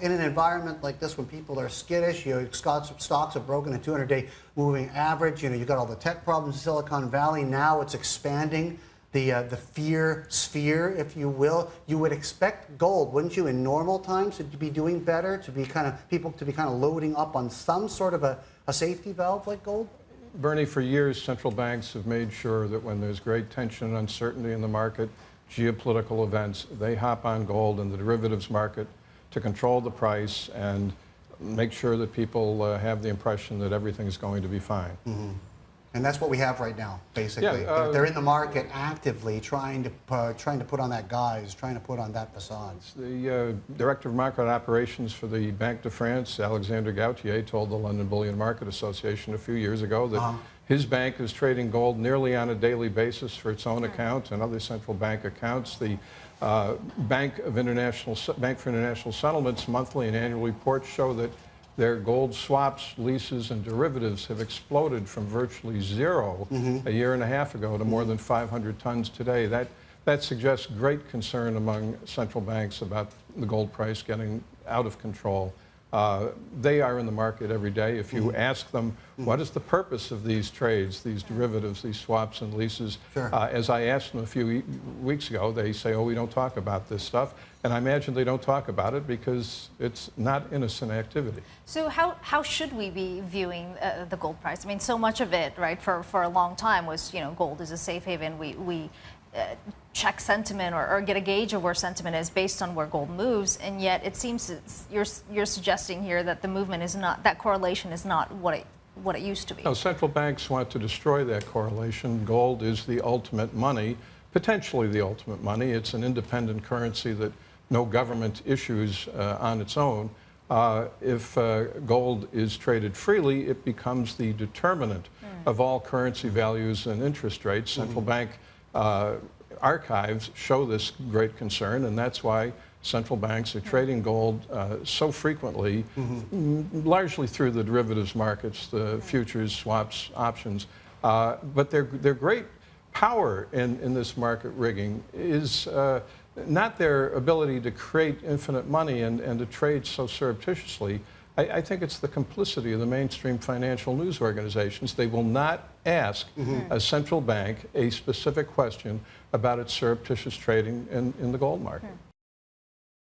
In an environment like this, when people are skittish, stocks have broken a 200-day moving average. You got all the tech problems in Silicon Valley. Now it's expanding the fear sphere, if you will. You would expect gold, wouldn't you, in normal times to be doing better, to be people to be loading up on some sort of a safety valve like gold? Bernie, for years, central banks have made sure that when there's great tension and uncertainty in the market, geopolitical events, they hop on gold and the derivatives market to control the price and make sure that people have the impression that everything is going to be fine. Mm-hmm. And that's what we have right now, basically. Yeah, they're in the market actively trying to put on that guise, trying to put on that facade. The Director of Market Operations for the Banque de France, Alexander Gautier, told the London Bullion Market Association a few years ago that his bank is trading gold nearly on a daily basis for its own account and other central bank accounts. The Bank for International Settlements monthly and annual reports show that their gold swaps, leases, and derivatives have exploded from virtually zero a year and a half ago to more than 500 tons today. That suggests great concern among central banks about the gold price getting out of control. They are in the market every day. If you ask them, what is the purpose of these trades, these derivatives, these swaps and leases? As I asked them a few weeks ago, they say, oh, we don't talk about this stuff. And I imagine they don't talk about it because it's not innocent activity. So how should we be viewing the gold price? I mean, so much of it, right, for a long time was, gold is a safe haven. We check sentiment or get a gauge of where sentiment is based on where gold moves, and yet it seems you're suggesting here that the movement is not, that correlation is not what it used to be. No, central banks want to destroy that correlation. Gold is the ultimate money, potentially the ultimate money. It's an independent currency that no government issues on its own. If gold is traded freely, it becomes the determinant of all currency values and interest rates. Central bank archives show this great concern, and that's why central banks are trading gold so frequently, largely through the derivatives markets, the futures, swaps, options. But their great power in this market rigging is not their ability to create infinite money and to trade so surreptitiously. I think it's the complicity of the mainstream financial news organizations. They will not ask a central bank a specific question about its surreptitious trading in the gold market.